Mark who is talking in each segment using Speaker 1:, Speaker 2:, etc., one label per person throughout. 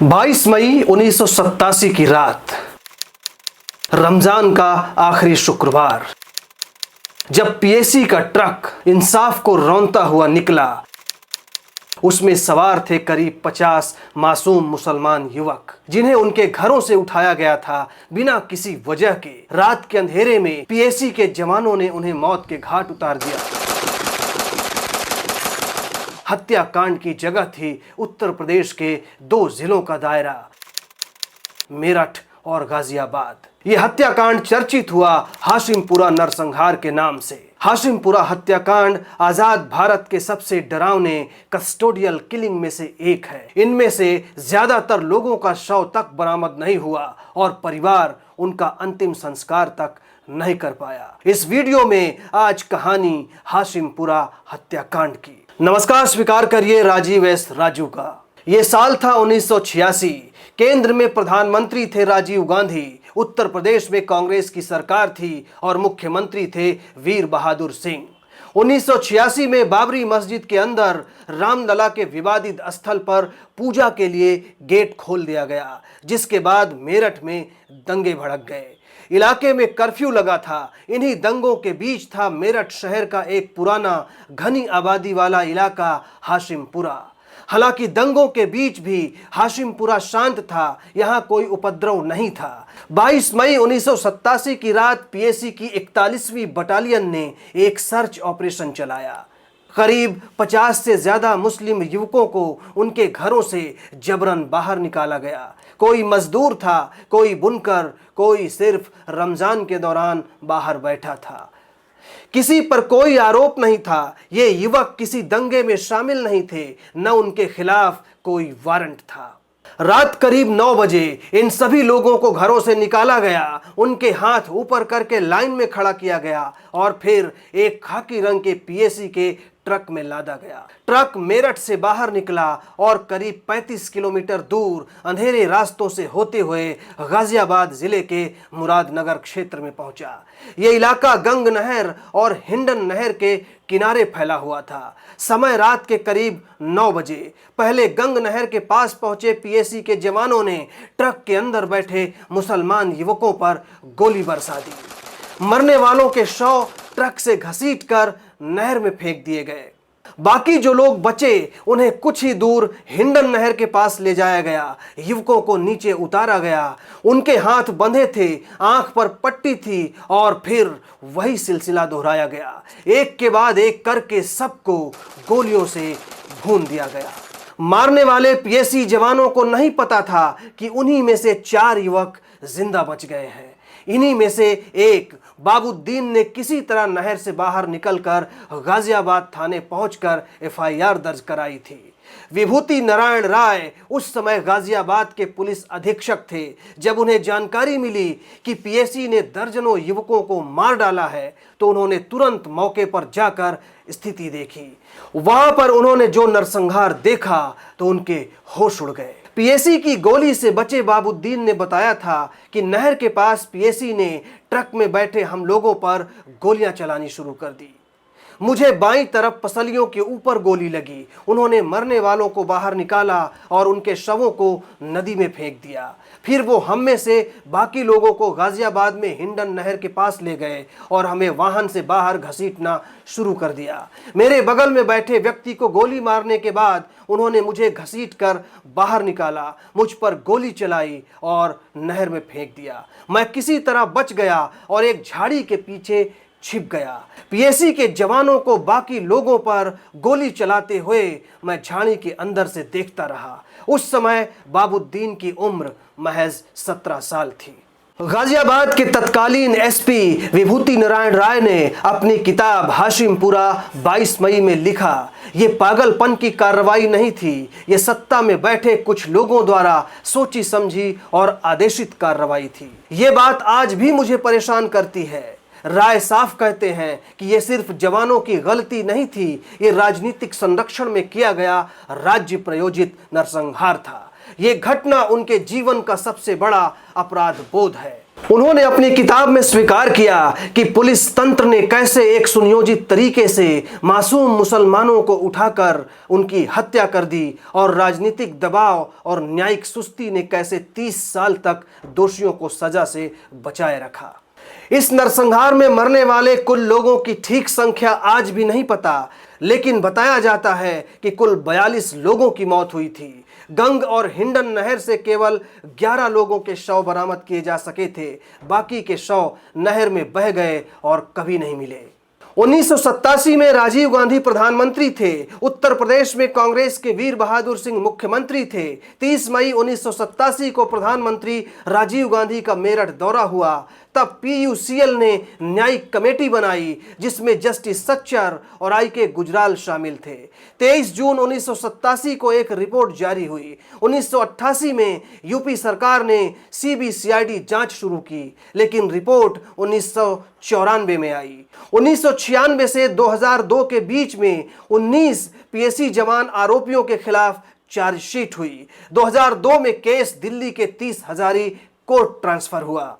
Speaker 1: 22 मई 1987 की रात, रमजान का आखिरी शुक्रवार, जब पीएसी का ट्रक इंसाफ को रौंदता हुआ निकला, उसमें सवार थे करीब 50 मासूम मुसलमान युवक, जिन्हें उनके घरों से उठाया गया था बिना किसी वजह के। रात के अंधेरे में पीएसी के जवानों ने उन्हें मौत के घाट उतार दिया। हत्याकांड की जगह थी उत्तर प्रदेश के दो जिलों का दायरा, मेरठ और गाजियाबाद। यह हत्याकांड चर्चित हुआ हाशिमपुरा नरसंहार के नाम से। हाशिमपुरा हत्याकांड आजाद भारत के सबसे डरावने कस्टोडियल किलिंग में से एक है। इनमें से ज्यादातर लोगों का शव तक बरामद नहीं हुआ और परिवार उनका अंतिम संस्कार तक नहीं कर पाया। इस वीडियो में आज कहानी हाशिमपुरा हत्याकांड की। नमस्कार, स्वीकार करिए राजीव एस राजू का। ये साल था 1986। केंद्र में प्रधानमंत्री थे राजीव गांधी, उत्तर प्रदेश में कांग्रेस की सरकार थी और मुख्यमंत्री थे वीर बहादुर सिंह। 1986 में बाबरी मस्जिद के अंदर रामलला के विवादित स्थल पर पूजा के लिए गेट खोल दिया गया, जिसके बाद मेरठ में दंगे भड़क गए। इलाके में कर्फ्यू लगा था। इन्हीं दंगों के बीच था मेरठ शहर का एक पुराना घनी आबादी वाला इलाका हाशिमपुरा। हालांकि दंगों के बीच भी हाशिमपुरा शांत था, यहाँ कोई उपद्रव नहीं था। 22 मई 1987 की रात पीएसी की 41वीं बटालियन ने एक सर्च ऑपरेशन चलाया। करीब 50 से ज्यादा मुस्लिम युवकों को उनके घरों से जबरन बाहर निकाला गया। कोई मजदूर था, कोई बुनकर, कोई सिर्फ रमजान के दौरान बाहर बैठा था। किसी पर कोई आरोप नहीं था। ये युवक किसी दंगे में शामिल नहीं थे, न उनके खिलाफ कोई वारंट था। रात करीब 9 बजे इन सभी लोगों को घरों से निकाला गया। उनके हाथ ऊपर करके लाइन में खड़ा किया गया और फिर एक खाकी रंग के पीएसी के ट्रक में लादा गया। ट्रक मेरठ से बाहर निकला और करीब 35 किलोमीटर दूर अंधेरे रास्तों से होते हुए गाजियाबाद जिले के मुरादनगर क्षेत्र में पहुंचा। यह इलाका गंग नहर और हिंडन नहर के किनारे फैला हुआ था। समय रात के करीब 9 बजे। पहले गंग नहर के पास पहुंचे पीएसी के जवानों ने ट्रक के अंदर बैठे मुसलमान युवकों पर गोली बरसा दी। मरने वालों के शव ट्रक से घसीटकर नहर में फेंक दिए गए। बाकी जो लोग बचे उन्हें कुछ ही दूर हिंडन नहर के पास ले जाया गया। युवकों को नीचे उतारा गया। उनके हाथ बंधे थे, आंख पर पट्टी थी और फिर वही सिलसिला दोहराया गया। एक के बाद एक करके सबको गोलियों से भून दिया गया। मारने वाले पीएसी जवानों को नहीं पता था कि उन्हीं में से 4 युवक जिंदा बच गए हैं। इन्हीं में से एक बाबुद्दीन ने किसी तरह नहर से बाहर निकलकर गाजियाबाद थाने पहुंचकर एफआईआर दर्ज कराई थी। विभूति नारायण राय उस समय गाजियाबाद के पुलिस अधीक्षक थे। जब उन्हें जानकारी मिली कि पीएसी ने दर्जनों युवकों को मार डाला है, तो उन्होंने तुरंत मौके पर जाकर स्थिति देखी। वहां पर उन्होंने जो नरसंहार देखा तो उनके होश उड़ गए। पीएसी की गोली से बचे बाबुद्दीन ने बताया था कि नहर के पास पीएसी ने ट्रक में बैठे हम लोगों पर गोलियां चलानी शुरू कर दी। मुझे बाईं तरफ पसलियों के ऊपर गोली लगी। उन्होंने मरने वालों को बाहर निकाला और उनके शवों को नदी में फेंक दिया। फिर वो हम में से बाकी लोगों को गाजियाबाद में हिंडन नहर के पास ले गए और हमें वाहन से बाहर घसीटना शुरू कर दिया। मेरे बगल में बैठे व्यक्ति को गोली मारने के बाद उन्होंने मुझे घसीटकर बाहर निकाला, मुझ पर गोली चलाई और नहर में फेंक दिया। मैं किसी तरह बच गया और एक झाड़ी के पीछे छिप गया। पीएसी के जवानों को बाकी लोगों पर गोली चलाते हुए मैं झाड़ी के अंदर से देखता रहा। उस समय बाबुद्दीन की उम्र महज 17 साल थी। गाजियाबाद के तत्कालीन एसपी विभूति नारायण राय ने अपनी किताब हाशिमपुरा 22 मई में लिखा, ये पागलपन की कार्रवाई नहीं थी, ये सत्ता में बैठे कुछ लोगों द्वारा सोची समझी और आदेशित कार्रवाई थी। ये बात आज भी मुझे परेशान करती है। राय साफ कहते हैं कि यह सिर्फ जवानों की गलती नहीं थी, ये राजनीतिक संरक्षण में किया गया राज्य प्रायोजित नरसंहार था। ये घटना उनके जीवन का सबसे बड़ा अपराध बोध है। उन्होंने अपनी किताब में स्वीकार किया कि पुलिस तंत्र ने कैसे एक सुनियोजित तरीके से मासूम मुसलमानों को उठाकर उनकी हत्या कर दी और राजनीतिक दबाव और न्यायिक सुस्ती ने कैसे 30 साल तक दोषियों को सजा से बचाए रखा। इस नरसंहार में मरने वाले कुल लोगों की ठीक संख्या आज भी नहीं पता, लेकिन बताया जाता है कि कुल 42 लोगों की मौत हुई थी। गंग और हिंडन नहर से केवल 11 लोगों के शव बरामद किए जा सके थे, बाकी के शव नहर में बह गए और कभी नहीं मिले। 1987 में राजीव गांधी प्रधानमंत्री थे। उत्तर प्रदेश में कांग्रेस के वीर बहादुर सिंह मुख्यमंत्री थे। 30 मई 1987 को प्रधानमंत्री राजीव गांधी का मेरठ दौरा हुआ। तब पीयूसीएल ने न्यायिक कमेटी बनाई जिसमें जस्टिस सच्चर और आई.के. गुजराल शामिल थे। 23 जून 1987 को एक रिपोर्ट जारी हुई। 1988 में यूपी सरकार ने सीबीसीआईडी जांच शुरू की, लेकिन रिपोर्ट 1994 में आई। 1996 से 2002 के बीच में 19 पीएसी जवान आरोपियों के खिलाफ चार्जशीट हुई। 2002 में केस दिल्ली के 30 हजारी कोर्ट ट्रांसफर हुआ।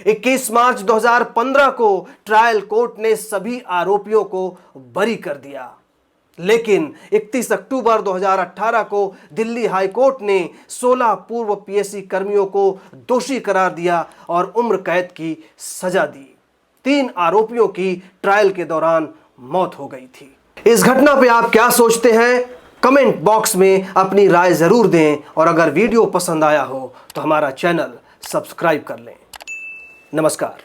Speaker 1: 21 मार्च 2015 को ट्रायल कोर्ट ने सभी आरोपियों को बरी कर दिया, लेकिन 31 अक्टूबर 2018 को दिल्ली हाई कोर्ट ने 16 पूर्व पीएसी कर्मियों को दोषी करार दिया और उम्र कैद की सजा दी। 3 आरोपियों की ट्रायल के दौरान मौत हो गई थी। इस घटना पे आप क्या सोचते हैं? कमेंट बॉक्स में अपनी राय जरूर दें और अगर वीडियो पसंद आया हो तो हमारा चैनल सब्सक्राइब कर लें। नमस्कार।